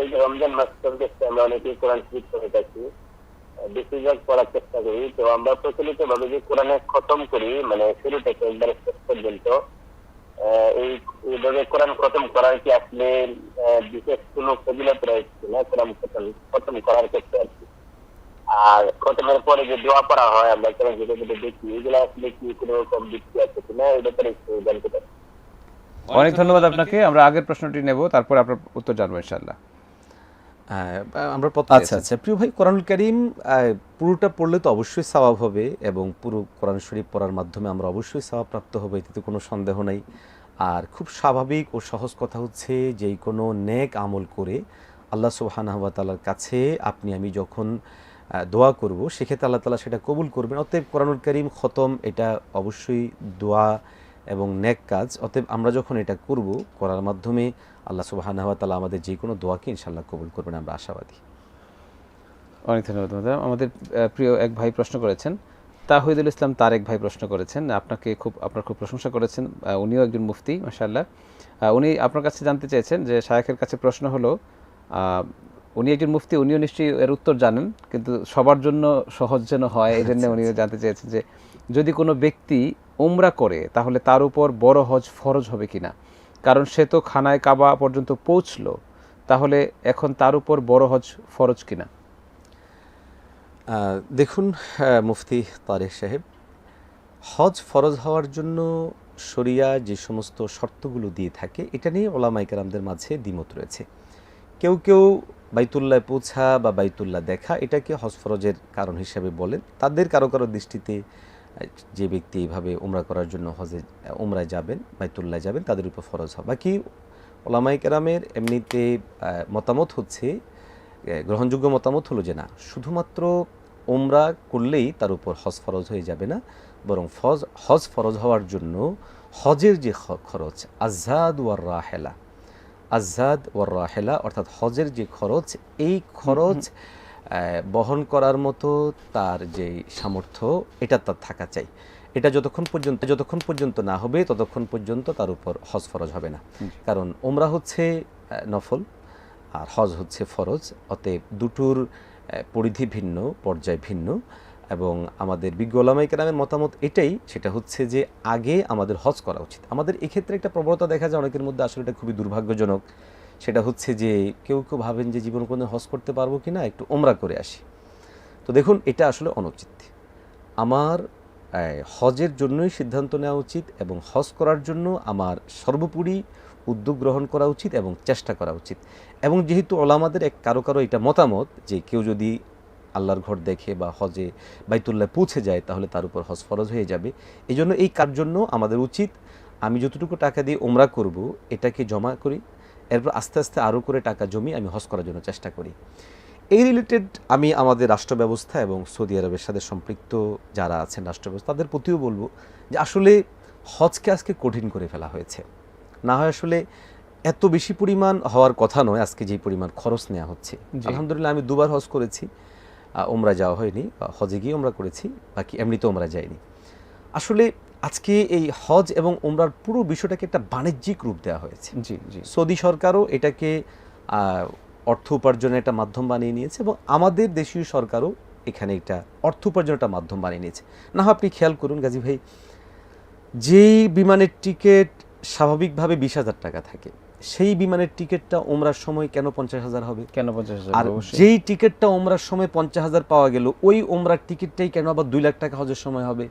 এই যে রমজান মাস চলতেছে, আমরা অনেকেই কোরআন শরীফ পড়ে থাকি, বেশিরভাগ পড়ার চেষ্টা করি। তো আমরা প্রচলিত ভাবে যে কোরআনে খতম করি, মানে শুরু থেকে একবারে শেষ পর্যন্ত, এইভাবে কোরআন খতম করার কি আসলে বিশেষ কোনো ফজিলত রয়েছে কিনা কোরআন খতম খতম করার ক্ষেত্রে আর কি? আর খতমের পরে যে দোয়া পড়া হয় আমরা কোরআন যেটা দেখি, এগুলো আসলে কি কোনো রকম দিচ্ছি আছে কিনা, এই ব্যাপারে একটু জানতে পারি। অনেক ধন্যবাদ আপনাকে। আমরা আগের প্রশ্নটি নেব, তারপর আপনার উত্তর জানবো ইনশাআল্লাহ। আমরা আচ্ছা আচ্ছা, প্রিয় ভাই, কোরআনুল কারীম পুরোটা পড়লে তো অবশ্যই সওয়াব হবে, এবং পুরো কোরআন শরীফ পড়ার মাধ্যমে আমরা অবশ্যই সওয়াব প্রাপ্ত হব, এতে কোনো সন্দেহ নেই। আর খুব স্বাভাবিক ও সহজ কথা হচ্ছে, যেই কোনো নেক আমল করে আল্লাহ সুবহানাহু ওয়া তাআলার কাছে আপনি আমি যখন দোয়া করব, সেক্ষেত্রে আল্লাহ তাআলা সেটা কবুল করবেন। অতএব কোরআনুল কারীম খতম এটা অবশ্যই দোয়া এবং নেক কাজ। অতএব আমরা যখন এটা করব, করার মাধ্যমে আল্লাহ সুবহানাহু ওয়া তাআলা আমাদের যে কোনো দোয়াকে ইনশাআল্লাহ কবুল করবেন, আমরা আশাবাদী। অনেক ধন্যবাদ ম্যাডাম। আমাদের প্রিয় এক ভাই প্রশ্ন করেছেন, তাহিদুল ইসলাম তারেক ভাই প্রশ্ন করেছেন, আপনার খুব প্রশংসা করেছেন। উনিও একজন মুফতি, মাশাআল্লাহ। উনি আপনার কাছে জানতে চেয়েছেন যে শায়েখের কাছে প্রশ্ন হলো, উনি একজন মুফতি, উনিও নিশ্চয়ই এর উত্তর জানেন, কিন্তু সবার জন্য সহজ যেন হয় এই জন্য উনিও জানতে চেয়েছেন যে যদি কোনো ব্যক্তি উমরা করে তাহলে তার উপর বড় হজ ফরজ হবে কিনা, কারণ সে তো খানায় কাবা পর্যন্ত পৌঁছলো, তাহলে এখন তার উপর বড় হজ ফরজ কিনা? দেখুন মুফতি তারেক সাহেব, হজ ফরজ হওয়ার জন্য শরিয়া যে সমস্ত শর্তগুলো দিয়ে থাকে, এটা নিয়ে ওলামায়ে কেরামদের মাঝে দ্বিমত রয়েছে। কেউ কেউ বাইতুল্লাহ পৌঁছা বা বাইতুল্লাহ দেখা এটাকে হজ ফরজের কারণ হিসেবে বলেন। তাদের কারো কারো দৃষ্টিতে যে ব্যক্তি এইভাবে উমরা করার জন্য উমরায় যাবেন, বাইতুল্লাহ যাবেন, তাদের উপর ফরজ হয়। বাকি ওলামায়ে কেরামের এমনিতে মতামত হচ্ছে, গ্রহণযোগ্য মতামত হলো যে না, শুধুমাত্র উমরা করলেই তার উপর হজ ফরজ হয়ে যাবে না, বরং হজ ফরজ হওয়ার জন্য হজের যে খরচ, আজাদ ওয়ার রাহেলা, অর্থাৎ হজের যে খরচ, এই খরচ বহন করার মতো তার যে সামর্থ্য, এটা তার থাকা চাই। এটা যতক্ষণ পর্যন্ত না হবে, ততক্ষণ পর্যন্ত তার উপর হজ ফরজ হবে না। কারণ উমরা হচ্ছে নফল আর হজ হচ্ছে ফরজ। অতএব দুটোর পরিধি ভিন্ন, পর্যায় ভিন্ন। এবং আমাদের বিজ্ঞ ওলামায়ে কেরামের মতামত এটাই, সেটা হচ্ছে যে আগে আমাদের হজ করা উচিত। আমাদের এক্ষেত্রে একটা প্রবণতা দেখা যায় অনেকের মধ্যে, আসলে এটা খুবই দুর্ভাগ্যজনক। সেটা হচ্ছে যে কেউ কেউ ভাবেন যে জীবন কোনো হজ করতে পারবো কি না, একটু উমরা করে আসি। তো দেখুন, এটা আসলে অনুচিত। আমার হজের জন্যই সিদ্ধান্ত নেওয়া উচিত, এবং হজ করার জন্য আমার সর্বোপরি উদ্যোগ গ্রহণ করা উচিত এবং চেষ্টা করা উচিত। এবং যেহেতু ওলামাদের কারো কারো এটা মতামত যে কেউ যদি আল্লাহর ঘর দেখে বা হজে বাইতুল্লাহ পৌঁছে যায়, তাহলে তার উপর হজ ফরজ হয়ে যাবে। এই জন্য এই কার জন্য আমাদের উচিত, আমি যতটুকু টাকা দিয়ে উমরা করব এটাকে জমা করি, এরপর আস্তে আস্তে আরও করে টাকা জমিয়ে আমি হজ করার জন্য চেষ্টা করি। এই রিলেটেড আমি আমাদের রাষ্ট্র ব্যবস্থা এবং সৌদি আরবের সাথে সম্পৃক্ত যারা আছেন রাষ্ট্র ব্যবস্থা, তাদের প্রতিও বলবো যে আসলে হজকে আজকে কঠিন করে ফেলা হয়েছে। না হয় আসলে এত বেশি পরিমাণ হওয়ার কথা নয়, আজকে যে পরিমাণ খরচ নেওয়া হচ্ছে। আলহামদুলিল্লাহ, আমি 2বার হজ করেছি, উমরা যাওয়া হয়নি, হজে গিয়ে উমরা করেছি, বাকি এমনিতে উমরা যায়নি। আসলে আজকে এই হজ এবং উমরার পুরো বিষয়টাকে একটা বাণিজ্যিক রূপ দেওয়া হয়েছে। সৌদি সরকারও এটাকে অর্থ উপার্জনের একটা মাধ্যম বানিয়ে নিয়েছে, এবং আমাদের দেশীয় সরকারও এখানে একটা অর্থ উপার্জনের একটা মাধ্যম বানিয়ে নিয়েছে। না হয় আপনি খেয়াল করুন গাজী ভাই, যেই বিমানের টিকিট স্বাভাবিকভাবে 20,000 টাকা থাকে, সেই বিমানের টিকিটটা উমরার সময় কেন 50,000 হবে? কেন 50,000? আর যেই টিকিটটা উমরার সময় 50,000 পাওয়া গেল, ওই উমরার টিকিটটাই কেন আবার 2 লাখ টাকা হজের সময় হবে?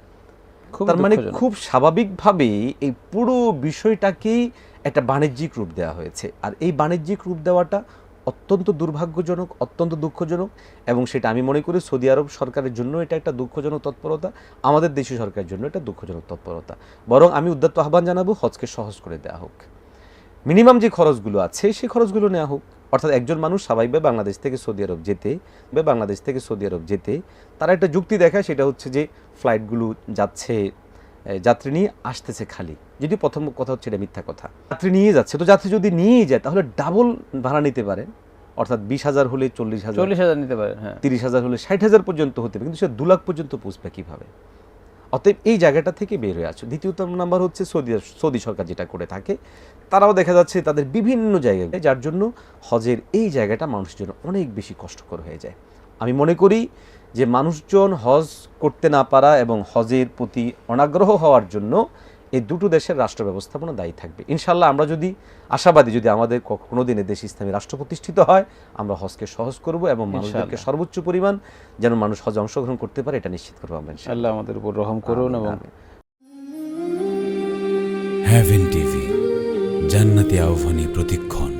তার মানে খুব স্বাভাবিকভাবে এই পুরো বিষয়টাকেই একটা বাণিজ্যিক রূপ দেওয়া হয়েছে। আর এই বাণিজ্যিক রূপ দেওয়াটা অত্যন্ত দুর্ভাগ্যজনক, অত্যন্ত দুঃখজনক। এবং সেটা আমি মনে করি সৌদি আরব সরকারের জন্য এটা একটা দুঃখজনক তৎপরতা, আমাদের দেশীয় সরকারের জন্য এটা দুঃখজনক তৎপরতা। বরং আমি উদাত্ত আহ্বান জানাবো, হজকে সহজ করে দেওয়া হোক, মিনিমাম যে খরচগুলো আছে সেই খরচগুলো নেওয়া হোক। অর্থাৎ একজন মানুষ স্বাভাবিকভাবে বাংলাদেশ থেকে সৌদি আরব যেতে তারা একটা যুক্তি দেখায়, সেটা হচ্ছে যে ফ্লাইটগুলো যাচ্ছে, যাত্রী নিয়ে আসতেছে খালি। যদি প্রথম কথা হচ্ছে এটা মিথ্যা কথা, যাত্রী নিয়ে যাচ্ছে, তো যাত্রী যদি নিয়ে যায় তাহলে ডাবল ভাড়া নিতে পারেন। অর্থাৎ 20,000 হলে 40,000 নিতে পারেন, 30,000 হলে 60,000 পর্যন্ত হতে পারে, কিন্তু সে 2 লাখ পর্যন্ত পৌঁছবে কীভাবে? অতএব এই জায়গাটা থেকে বের হয়ে আসো। দ্বিতীয় নাম্বার হচ্ছে সৌদি সরকার যেটা করে থাকে, তারাও দেখা যাচ্ছে তাদের বিভিন্ন জায়গায়, যার জন্য হজের এই জায়গাটা মানুষের জন্য অনেক বেশি কষ্টকর হয়ে যায়। আমি মনে করি যে মানুষজন হজ করতে না পারা এবং হজের প্রতি অনাগ্রহ হওয়ার জন্য এই দুটো দেশের রাষ্ট্র ব্যবস্থাপনা দায়ী থাকবে। ইনশাল্লাহ আমরা যদি আশাবাদী, যদি আমাদের কোনো দিনে দেশ ইসলামী রাষ্ট্র প্রতিষ্ঠিত হয়, আমরা হজকে সহজ করব এবং মানুষদেরকে সর্বোচ্চ পরিমাণ যেন মানুষ হজে অংশগ্রহণ করতে পারে এটা নিশ্চিত করবো আমরা ইনশাআল্লাহ। আল্লাহ আমাদের উপর রহম করুন। এবং হেভেন টিভি, জান্নাতি আহ্বানী প্রতিক্ষণ।